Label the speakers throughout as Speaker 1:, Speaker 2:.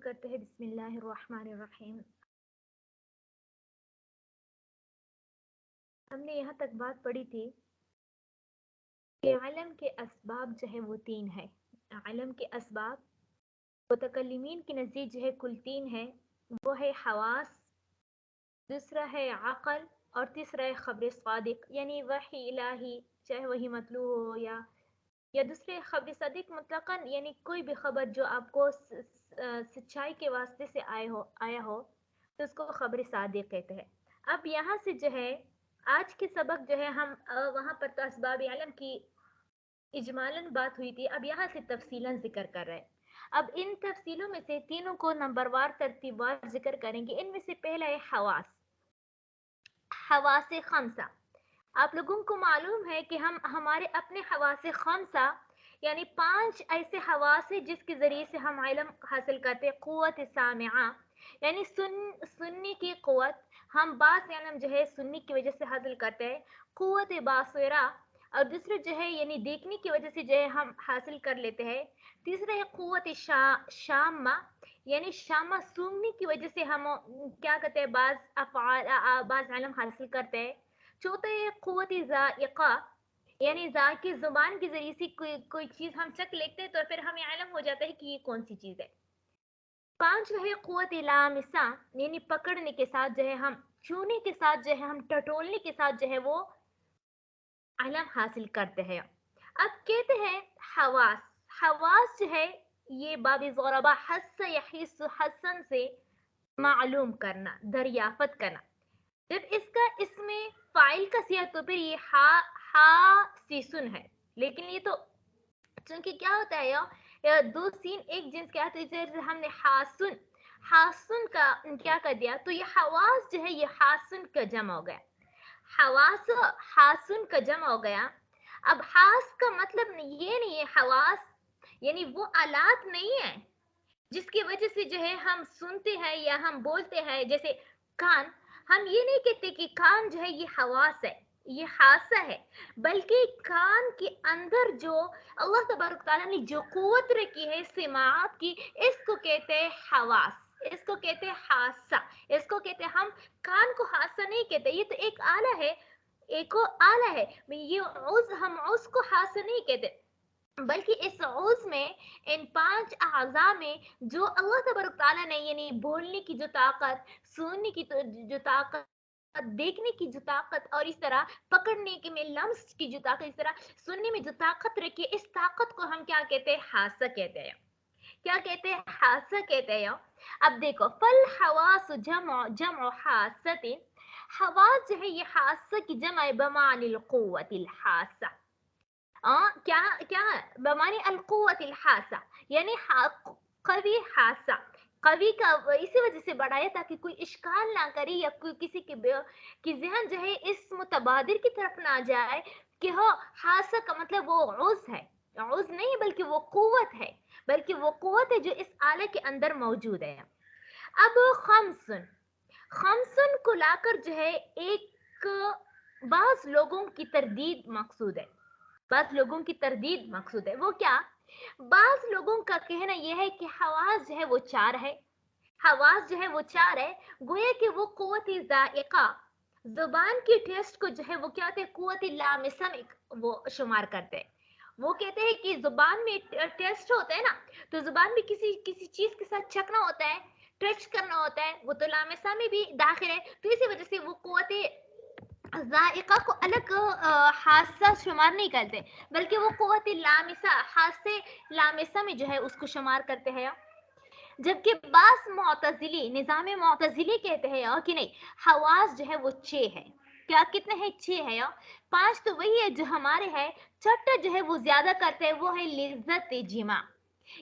Speaker 1: کرتے ہیں بسم اللہ الرحمن الرحیم. ہم نے یہاں تک بات پڑھی تھی کہ علم کے اسباب جو ہے وہ تین ہے. علم کے اسباب متکلمین کے نزدیک جو ہے کل تین ہے. وہ ہے حواس، دوسرا ہے عقل، اور تیسرا ہے خبر صادق یعنی وحی الہی، چاہے وہی مطلوع ہو یا دوسرے خبر صادق مطلقاً یعنی کوئی بھی خبر جو آپ کو سچائی کے واسطے سے آیا ہو تو اس کو خبر صادق کہتے ہیں. اب یہاں سے جو ہے آج کے سبق جو ہے ہم وہاں پر تو اسباب علم کی اجمالاً بات ہوئی تھی، اب یہاں سے تفصیلاً ذکر کر رہے ہیں. اب ان تفصیلوں میں سے تینوں کو نمبر وار ترتیب وار ذکر کریں گے. ان میں سے پہلا ہے حواس. حواس خمسہ. آپ لوگوں کو معلوم ہے کہ ہمارے اپنے حواس خمسہ یعنی 5 ایسے حواس ہیں جس کے ذریعے سے ہم علم حاصل کرتے ہیں. قوت سامعہ یعنی سننے کی قوت، ہم بعض علم جو ہے سننے کی وجہ سے حاصل کرتے ہیں. قوت باصرہ، اور دوسرے جو ہے یعنی دیکھنے کی وجہ سے جو ہے ہم حاصل کر لیتے ہیں. تیسرا ہے قوت شامہ یعنی شامہ سونگنے کی وجہ سے ہم کیا کہتے ہیں بعض علم حاصل کرتے ہیں. چوتھا ہے قوت ذائقہ یعنی ذائقی زبان کے ذریعے سے کوئی چیز ہم چکھ لیتے ہیں تو پھر ہمیں علم ہو جاتا ہے کہ یہ کون سی چیز ہے. 5 ہے قوت لامسہ یعنی پکڑنے کے ساتھ جو ہے ہم چھونے کے ساتھ جو ہے ہم ٹٹولنے کے ساتھ جو ہے وہ علم حاصل کرتے ہیں. اب کہتے ہیں حواس. حواس جو ہے یہ باب ضربہ حس یحس حسن سے معلوم کرنا، دریافت کرنا. جب اس کا اس میں فائل کا سیاہ تو پھر یہ حاسسن ہے، لیکن یہ تو چونکہ کیا ہوتا ہے یا دو سین ایک جنس کے آتے ہیں، ہم نے حاسن کا کیا کر دیا تو یہ حواس جو ہے یہ حاسن کا جمع ہو گیا. حواس حاسن کا جمع ہو گیا. اب حاس کا مطلب یہ نہیں ہے حواس یعنی وہ آلات نہیں ہے جس کی وجہ سے جو ہے ہم سنتے ہیں یا ہم بولتے ہیں. جیسے کان، ہم یہ نہیں کہتے کہ کان جو ہے یہ حواس ہے، یہ حاسہ ہے، بلکہ کان کے اندر جو اللہ تبارک تعالیٰ نے جو قوت رکھی ہے سماعت کی، اس کو کہتے ہیں حواس، اس کو کہتے ہیں حاسہ، اس کو کہتے ہیں. ہم کان کو حاسہ نہیں کہتے، یہ تو ایک آلہ ہے، ایک آلہ ہے. یہ ہم عضو کو حاسہ نہیں کہتے، بلکہ اس عضو میں ان 5 اعضاء میں جو اللہ تبارک تعالیٰ نے یعنی بولنے کی جو طاقت، سننے کی جو طاقت، دیکھنے کی جو طاقت، اور اس طرح پکڑنے کے میں لمس کی جو طاقت، اس طرح سننے میں جو طاقت رکھی، اس طاقت کو ہم کیا کہتے ہیں؟ حاسہ کہتے ہیں. کیا کہتے ہیں؟ حاسہ کہتے ہیں. اب دیکھو فالحواس جمع حاسۃ. حواس جو ہے یہ حاسہ کی جمع ہے بمعنی القوت الحاسہ. کیا بمعنی القوت الحاسہ یعنی قوی حاسہ. قوی کا اسی وجہ سے بڑھایا تاکہ کوئی اشکال نہ کرے یا کوئی کسی کی ذہن جو ہے اس متبادر کی طرف نہ جائے کہ ہو حاسہ کا مطلب وہ عضو ہے. عضو نہیں بلکہ وہ قوت ہے، بلکہ وہ قوت ہے جو اس آلے کے اندر موجود ہے. اب خمسن کو لا کر جو ہے ایک بعض لوگوں کی تردید مقصود ہے. بعض لوگوں کی تردید مقصود ہے. وہ کیا؟ بعض لوگوں کا کہنا یہ ہے کہ حواس جو ہے وہ 4 ہے. حواس جو ہے وہ 4 ہے، گویا کہ وہ قوت ذائقہ زبان کی ٹیسٹ کو جو ہے وہ کیا ہوتے ہیں؟ قوت لامسہ میں وہ شمار کرتے ہیں. وہ کہتے ہیں کہ زبان میں ٹیسٹ ہوتا ہے نا، تو زبان میں کسی چیز کے ساتھ چکھنا ہوتا ہے، ٹچ کرنا ہوتا ہے، وہ تو لامسہ میں بھی داخل ہے. تو اسی وجہ سے وہ قوت ذائقہ کو الگ حاسہ شمار نہیں کرتے، بلکہ وہ قوت لامسہ حاسے لامسہ میں جو ہے اس کو شمار کرتے ہیں. جبکہ بعض معتزلی نظام معتزلی کہتے ہیں کہ نہیں، حواس جو ہے وہ 6 ہے. کیا کتنے ہیں؟ 6 ہے. 5 تو وہی ہے جو ہمارے ہے، چھٹا جو ہے وہ زیادہ کرتے ہیں، وہ ہے لذت جماع.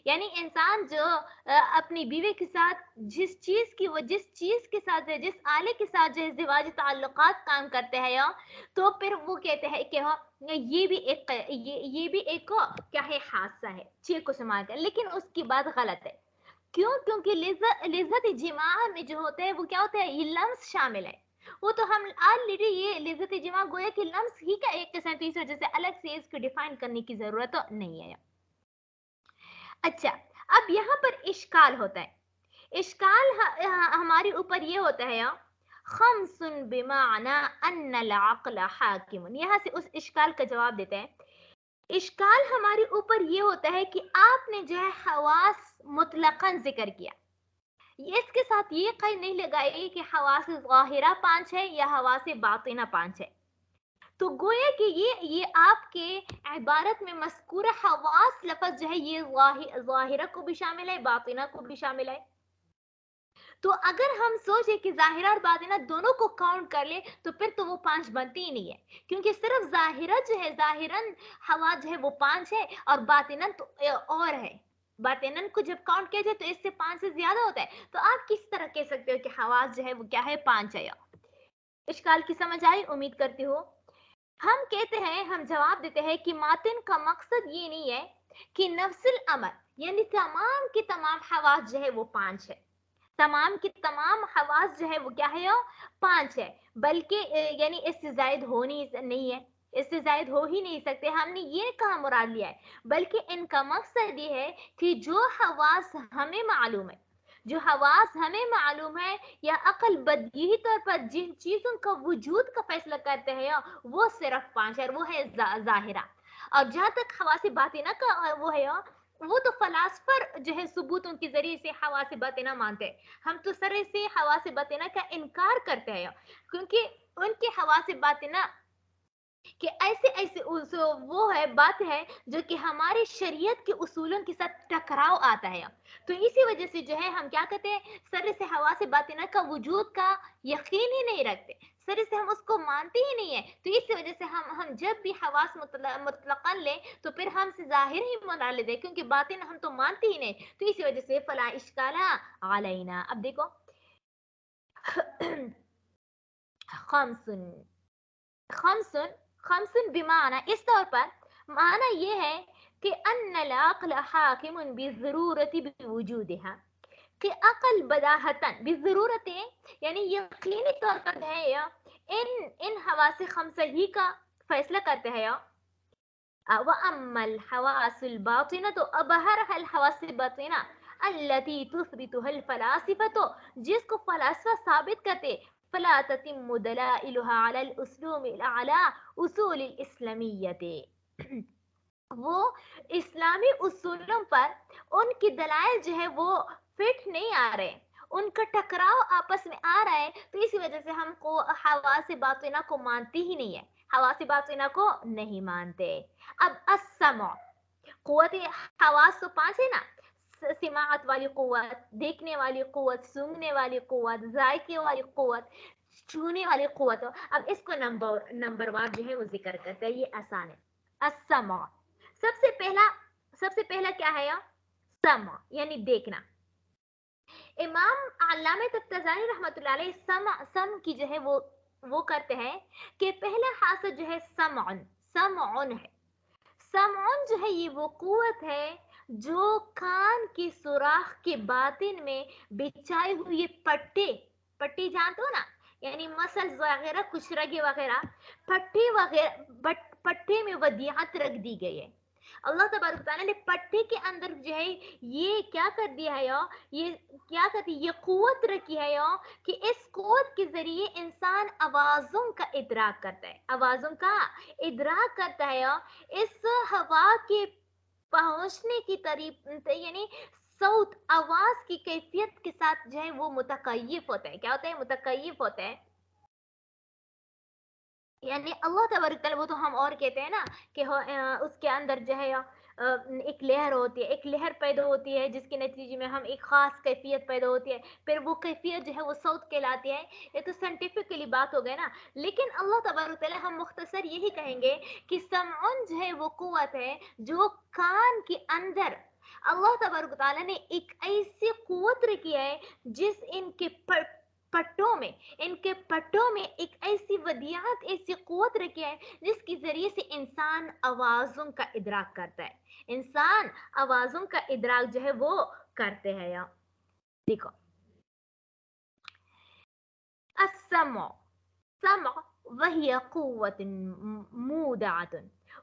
Speaker 1: یعنی انسان جو اپنی بیوی کے ساتھ جس چیز کے ساتھ جس آلے کے ساتھ جو ازدواجی تعلقات کام کرتے ہیں تو پھر وہ کہتے ہیں کہ یہ بھی ایک کیا ہے؟ حادثہ ہے. 6 کو شمار کر، لیکن اس کی بات غلط ہے. کیوں؟ کیونکہ لذت جماع میں جو ہوتا ہے وہ کیا ہوتا ہے؟ یہ لمس شامل ہے. وہ تو ہم آلریڈی یہ لذت جماع گویا کہ لمس ہی کا ایک قسم، تو اس وجہ سے الگ سے اس کو ڈیفائن کرنے کی ضرورت نہیں ہے. اچھا، اب یہاں پر اشکال ہوتا ہے اشکال ہمارے اوپر یہ ہوتا ہے خمس بمعنی ان العقل حاکم، یہاں سے اس اشکال کا جواب دیتے ہیں. اشکال ہمارے اوپر یہ ہوتا ہے کہ آپ نے جو ہے حواس مطلقاً ذکر کیا، اس کے ساتھ یہ قید نہیں لگائی کہ حواس ظاہرہ 5 ہے یا حواس باطنہ 5 ہے. تو گویا کہ یہ آپ کے عبارت میں مذکورہ حواس لفظ جو ہے یہ ظاہرہ کو بھی شامل ہے، باطنہ کو بھی شامل ہے. تو اگر ہم سوچیں کہ ظاہرہ اور باطنہ دونوں کو کاؤنٹ کر لیں تو پھر تو وہ 5 بنتی ہی نہیں ہے، کیونکہ صرف ظاہرہ جو ہے ظاہراً ہوا جو ہے وہ 5 ہے اور باطناً تو اور ہے. باطناً کو جب کاؤنٹ کیا جائے تو اس سے 5 سے زیادہ ہوتا ہے. تو آپ کس طرح کہہ سکتے ہو کہ حواس جو ہے وہ کیا ہے 5 ہے؟ اشکال کی سمجھ آئی امید کرتی ہو. ہم کہتے ہیں، ہم جواب دیتے ہیں کہ ماتن کا مقصد یہ نہیں ہے کہ نفس الامر یعنی تمام کی تمام حواس جو ہے وہ 5 ہے، تمام کی تمام حواس جو ہے وہ کیا ہے 5 ہے، بلکہ یعنی اس سے زائد نہیں ہے، اس سے زائد ہو ہی نہیں سکتے. ہم نے یہ کہا مراد لیا ہے، بلکہ ان کا مقصد یہ ہے کہ جو حواس ہمیں معلوم ہے، جو حواس ہمیں معلوم ہے یا عقل بدیہی طور پر جن چیزوں کا وجود کا فیصلہ کرتے ہیں وہ صرف 5 ہے، وہ ہے ظاہرہ. اور جہاں تک حواس باطنہ کا وہ ہے وہ تو فلاسفر جو ہے ثبوتوں کے ذریعے سے حواس باطنہ مانتے ہیں. ہم تو سرے سے حواس باطنہ کا انکار کرتے ہیں، کیونکہ ان کے حواس باطنہ کہ ایسے وہ ہے بات ہے جو کہ ہمارے شریعت کے اصولوں کے ساتھ ٹکراؤ آتا ہے. تو اسی وجہ سے جو ہے ہم کیا کہتے ہیں، سر سے حواس باطنہ کا وجود کا یقین ہی نہیں رکھتے، سر سے ہم اس کو مانتے ہی نہیں ہے. تو اسی وجہ سے ہم جب بھی حواس مطلقاً لیں تو پھر ہم سے ظاہر ہی مطالعے دیں، کیونکہ باطن ہم تو مانتے ہی نہیں. تو اسی وجہ سے فلا اشکال علینا. اب دیکھو خمسن خمسن بمعنی اس طور پر معنی یہ ہے کہ ان العقل حاکم بالضرورت بوجودها، کہ عقل بداہتاً بالضرورت یعنی یقینی طور پر ہے ان حواس خمسہ ہی کا فیصلہ کرتے ہیں. واما الحواس الباطنہ تو ابہرها الحواس الباطنہ التي تثبتها الفلاسفة، جس کو فلاسفہ ثابت کرتے فلا تتم دلائلها على الاسلوب على اصول الاسلامیت، وہ اسلامی اصولوں پر ان کی دلائل جو ہے وہ فٹ نہیں آ رہے، ان کا ٹکراؤ آپس میں آ رہا ہے. تو اسی وجہ سے ہم کو حواس باطنہ کو مانتی ہی نہیں ہے، حواس باطنہ کو نہیں مانتے. اب السمع، قوت حواس تو 5 ہے نا، سماعت والی قوت، دیکھنے والی قوت، سونگنے والی قوت، ذائقے والی قوت، چھونے والی قوت. اب اس کو نمبر وار جو ہے وہ ذکر کرتا ہے، یہ آسان ہے. السمع سب سے پہلا کیا ہے سمع یعنی دیکھنا. امام علامہ تفتزانی رحمۃ اللہ علیہ سم کی جو ہے وہ کرتے ہیں کہ پہلا حاصل جو ہے سمعن ہے. سمعن جو ہے یہ وہ قوت ہے جو کان کی سوراخ کے باطن میں بچھائے ہوئے پٹی جانتے ہو نا، یعنی مسلز وغیرہ، کچھ رگے وغیرہ، پٹی میں ودیعت رکھ دی گئی ہے. اللہ تبارک تعالیٰ نے پٹی کے اندر جو ہے یہ کیا کر دیا ہے یہ قوت رکھی ہے کہ اس قوت کے ذریعے انسان آوازوں کا ادراک کرتا ہے. اس ہوا کے پہنچنے کی یعنی صوت آواز کی کیفیت کے ساتھ جو ہے وہ متکیف ہوتا ہے. کیا ہوتا ہے؟ متکیف ہوتا ہے. یعنی اللہ تبارک تعالیٰ، وہ تو ہم اور کہتے ہیں نا کہ اس کے اندر جو ہے ایک لہر ہوتی ہے، ایک لہر پیدا ہوتی ہے جس کے نتیجے میں ہم ایک خاص کیفیت پیدا ہوتی ہے، پھر وہ کیفیت جو ہے وہ صوت کہلاتی ہے. یہ تو سائنٹیفکلی بات ہو گئی نا. لیکن اللہ تبارک تعالیٰ ہم مختصر یہی کہیں گے کہ سمعن جو ہے وہ قوت ہے جو کان کے اندر اللہ تبارک تعالیٰ نے ایک ایسی قوت رکھی ہے جس ان کے پٹوں میں ایک ایسی ودیعت، ایسی قوت رکھی ہے جس کے ذریعے سے انسان آوازوں کا ادراک کرتا ہے. انسان آوازوں کا ادراک جو ہے وہ کرتے ہیں. دیکھو السمع وہی قوت مودعۃ،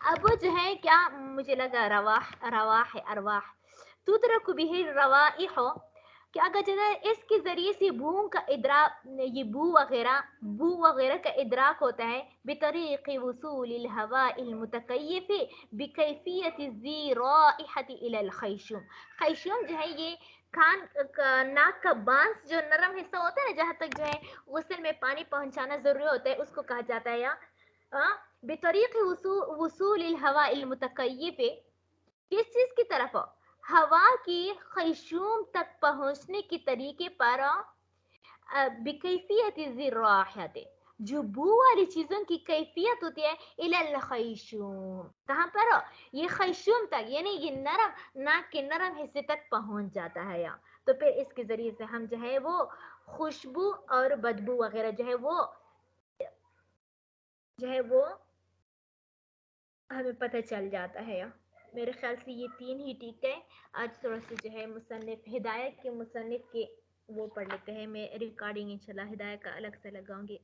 Speaker 1: اب وہ جو ہے کیا مجھے لگا رواح ہے ارواح تدرک به الروائح کہ اگر جو ہے اس کے ذریعے سے بو کا ادراک یہ بو وغیرہ کا ادراک ہوتا ہے بطریق وصول الهواء المتکیف بکیفیت ذی رائحة الى الخیشوم. خیشوم جو ہے یہ کان ناک کا بانس جو نرم حصہ ہوتا ہے نا جہاں تک جو ہے غسل میں پانی پہنچانا ضروری ہوتا ہے اس کو کہا جاتا ہے یا بطریق وصول الهواء المتکیف کس چیز کی طرف ہوا کی خیشوم تک پہنچنے کے طریقے پر بکیفیت ذراحت جو بو والی چیزوں کی کیفیت ہوتی ہے الی الخیشوم کہاں پر یہ خیشوم تک یعنی یہ نرم ناک کے نرم حصے تک پہنچ جاتا ہے یا تو پھر اس کے ذریعے سے ہم جو ہے وہ خوشبو اور بدبو وغیرہ جو ہے وہ ہمیں پتہ چل جاتا ہے. میرے خیال سے یہ تین ہی ٹھیک ہے. آج تھوڑا سا جو ہے مصنف ہدایت کے مصنف کے وہ پڑھ لیتے ہیں. میں ریکارڈنگ انشاءاللہ ہدایت کا الگ سے لگاؤں گی.